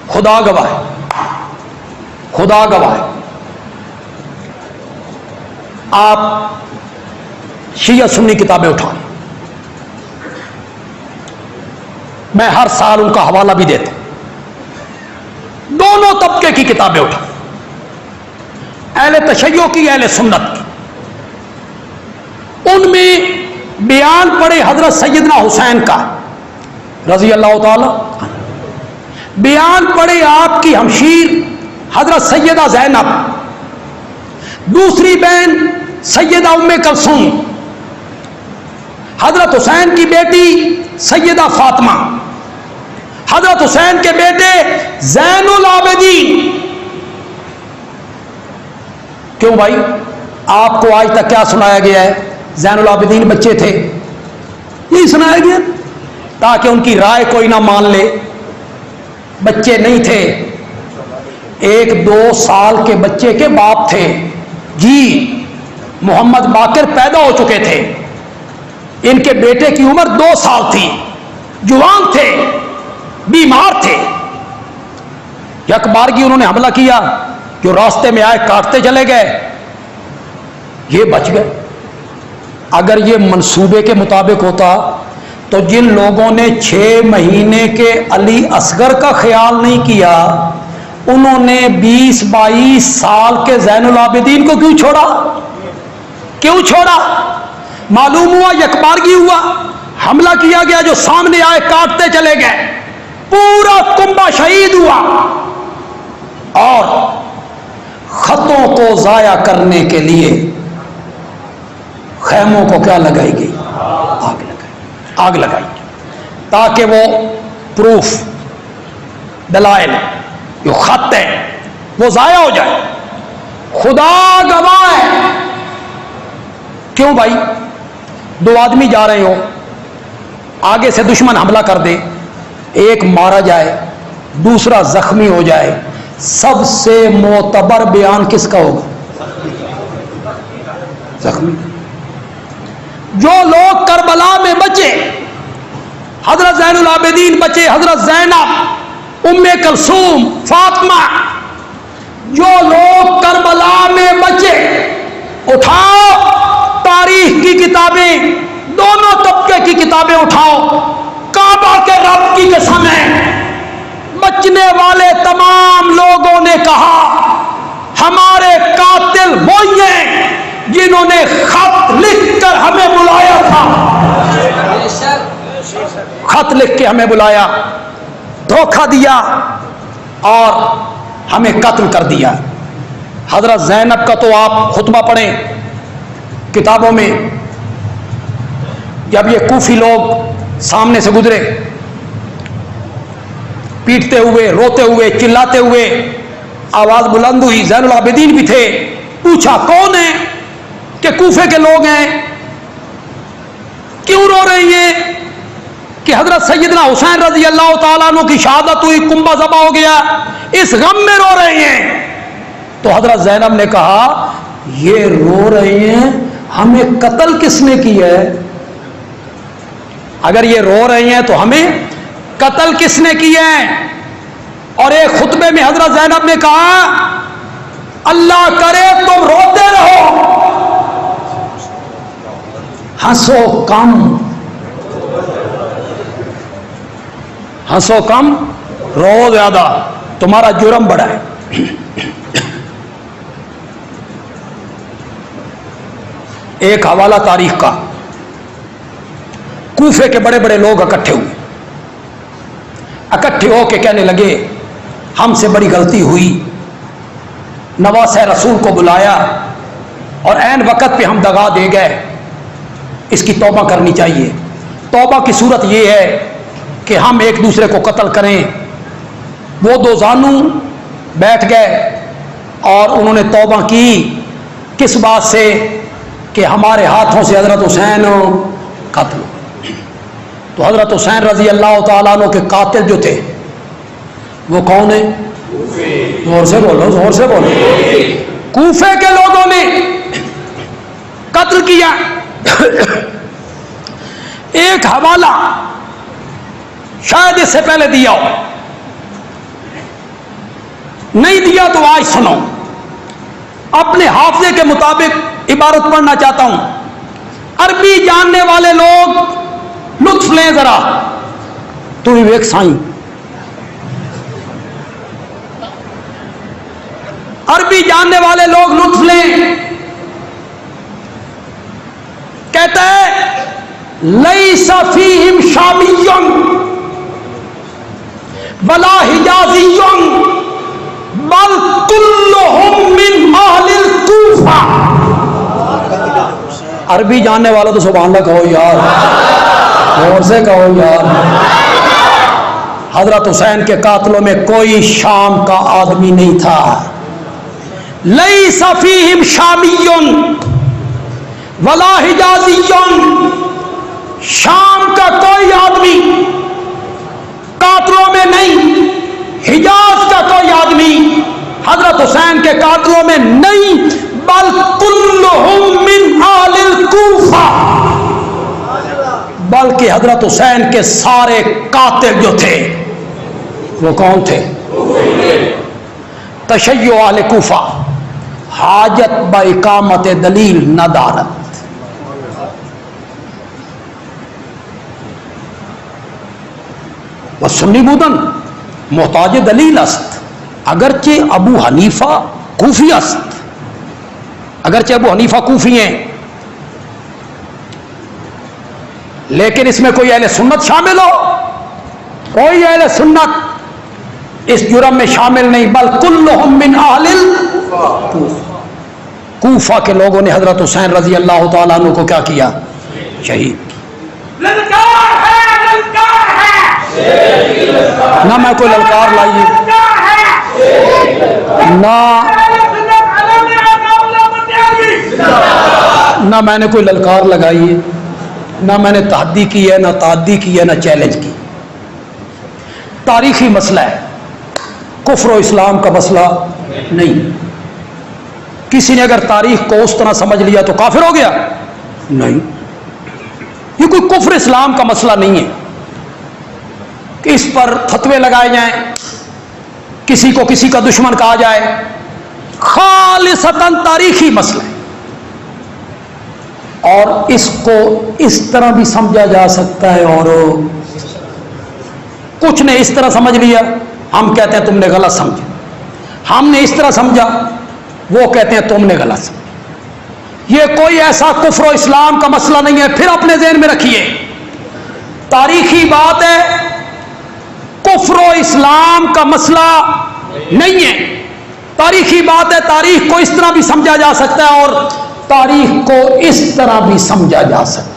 خدا گواہ ہے، خدا گواہ ہے، آپ شیعہ سنی کتابیں اٹھائیں، میں ہر سال ان کا حوالہ بھی دیتا ہوں، دونوں طبقے کی کتابیں اٹھائیں، اہل تشیع کی، اہل سنت کی، ان میں بیان پڑے حضرت سیدنا حسین کا رضی اللہ تعالی، بیان پڑے آپ کی ہمشیر حضرت سیدہ زینب، دوسری بہن سیدہ ام کلثوم، حضرت حسین کی بیٹی سیدہ فاطمہ، حضرت حسین کے بیٹے زین العابدین۔ کیوں بھائی، آپ کو آج تک کیا سنایا گیا ہے؟ زین العابدین بچے تھے، یہی سنایا گیا تاکہ ان کی رائے کوئی نہ مان لے۔ بچے نہیں تھے، 1-2 سال کے بچے کے باپ تھے جی، محمد باقر پیدا ہو چکے تھے، ان کے بیٹے کی عمر 2 سال تھی، جوان تھے، بیمار تھے، یک بارگی انہوں نے حملہ کیا، جو راستے میں آئے کاٹتے چلے گئے، یہ بچ گئے۔ اگر یہ منصوبے کے مطابق ہوتا تو جن لوگوں نے 6 مہینے کے علی اصغر کا خیال نہیں کیا، انہوں نے 20-22 سال کے زین العابدین کو کیوں چھوڑا؟ کیوں چھوڑا؟ معلوم ہوا یکبارگی ہوا، حملہ کیا گیا، جو سامنے آئے کاٹتے چلے گئے، پورا کنبہ شہید ہوا، اور خطوں کو ضائع کرنے کے لیے خیموں کو کیا لگائی گئی؟ آگ لگائی گئی، تاکہ وہ پروف، دلائل، جو خط ہے وہ ضائع ہو جائے۔ خدا گواہ ہے۔ کیوں بھائی، 2 آدمی جا رہے ہو، آگے سے دشمن حملہ کر دے، ایک مارا جائے، دوسرا زخمی ہو جائے، سب سے معتبر بیان کس کا ہوگا؟ زخمی۔ جو لوگ کربلا میں بچے، حضرت زین العابدین بچے، حضرت زینب، ام کلثوم، فاطمہ، جو لوگ کربلا میں بچے، اٹھاؤ تاریخ کی کتابیں، دونوں طبقے کی کتابیں اٹھاؤ، کعبہ کے رب کی قسم ہے، بچنے والے تمام لوگوں نے کہا ہمارے قاتل وہی ہیں جنہوں نے خط لکھ کر ہمیں بلایا تھا، خط لکھ کے ہمیں بلایا، دھوکہ دیا اور ہمیں قتل کر دیا۔ حضرت زینب کا تو آپ خطبہ پڑھیں کتابوں میں، جب یہ کوفی لوگ سامنے سے گزرے، پیٹتے ہوئے، روتے ہوئے، چلاتے ہوئے، آواز بلند ہوئی، زین العابدین بھی تھے، پوچھا کون ہے؟ کہ کوفے کے لوگ ہیں۔ کیوں رو رہی ہیں؟ کہ حضرت سیدنا حسین رضی اللہ تعالیٰ عنہ کی شہادت ہوئی، کنبہ ذبح ہو گیا، اس غم میں رو رہے ہیں۔ تو حضرت زینب نے کہا یہ رو رہے ہیں، ہمیں قتل کس نے کیا ہے؟ اگر یہ رو رہے ہیں تو ہمیں قتل کس نے کیا ہے؟ اور ایک خطبے میں حضرت زینب نے کہا اللہ کرے تم روتے رہو، ہنسو کم، ہنسو کم، رو زیادہ، تمہارا جرم بڑا ہے۔ ایک حوالہ تاریخ کا، کوفے کے بڑے بڑے لوگ اکٹھے ہوئے، اکٹھے ہو کے کہنے لگے ہم سے بڑی غلطی ہوئی، نواسہ رسول کو بلایا اور عین وقت پہ ہم دغا دے گئے، اس کی توبہ کرنی چاہیے۔ توبہ کی صورت یہ ہے کہ ہم ایک دوسرے کو قتل کریں۔ وہ 2 زانو بیٹھ گئے اور انہوں نے توبہ کی، کس بات سے؟ کہ ہمارے ہاتھوں سے حضرت حسین قتل۔ تو حضرت حسین رضی اللہ تعالیٰ عنہ کے قاتل جو تھے وہ کون ہیں؟ زور سے بولو، زور سے بولو۔ کوفے کے لوگوں نے قتل کیا۔ ایک حوالہ شاید اس سے پہلے دیا ہو، نہیں دیا تو آج سنو. اپنے حافظے کے مطابق عبارت پڑھنا چاہتا ہوں. عربی جاننے والے لوگ لطف لیں ذرا. تو بھی ایک سائیں عربی جاننے والے لوگ لطف لیں. کہتا ہے لیس فیہم شامی ولا حجازی بل کلہم من اہل الکوفہ. عربی جاننے والا تو سبحان اللہ کہو یار, اور سے کہو یار. حضرت حسین کے قاتلوں میں کوئی شام کا آدمی نہیں تھا. لیس فیہم شامی ولا حجازی, شام کا کوئی آدمی قاتلوں میں نہیں, حجاز کا کوئی آدمی حضرت حسین کے قاتلوں میں نہیں, بل کلہم من اہل الکوفہ, بلکہ حضرت حسین کے سارے قاتل جو تھے وہ کون تھے؟ تشیع اہل کوفہ, حاجت با اقامت دلیل ندارت. و سنی بودن محتاج دلیل است, اگرچہ ابو حنیفہ کوفی است, اگرچہ ابو حنیفہ کوفی ہیں, لیکن اس میں کوئی اہل سنت شامل ہو, کوئی اہل سنت اس جرم میں شامل نہیں. بل کلہم من اہل الکوفہ, کوفہ کے لوگوں نے حضرت حسین رضی اللہ تعالیٰ عنہ کو کیا کیا؟ شہید. نہ میں کوئی للکار لائیے, نہ میں نے کوئی للکار لگائی ہے, نہ میں نے تحدی کی ہے, نہ تعدی کی ہے, نہ چیلنج کی. تاریخی مسئلہ ہے, کفر و اسلام کا مسئلہ نہیں. کسی نے اگر تاریخ کو اس طرح سمجھ لیا تو کافر ہو گیا؟ نہیں. یہ کوئی کفر اسلام کا مسئلہ نہیں ہے کہ اس پر فتوے لگائے جائیں, کسی کو کسی کا دشمن کہا جائے. خالصتاً تاریخی مسئلہ ہے, اور اس کو اس طرح بھی سمجھا جا سکتا ہے, اور کچھ نے اس طرح سمجھ لیا, ہم کہتے ہیں تم نے غلط سمجھا. ہم نے اس طرح سمجھا, وہ کہتے ہیں تم نے غلط سمجھا. یہ کوئی ایسا کفر و اسلام کا مسئلہ نہیں ہے. پھر اپنے ذہن میں رکھیے, تاریخی بات ہے, کفر و اسلام کا مسئلہ نہیں ہے. تاریخی بات ہے, تاریخ کو اس طرح بھی سمجھا جا سکتا ہے اور تاریخ کو اس طرح بھی سمجھا جا سکتا ہے.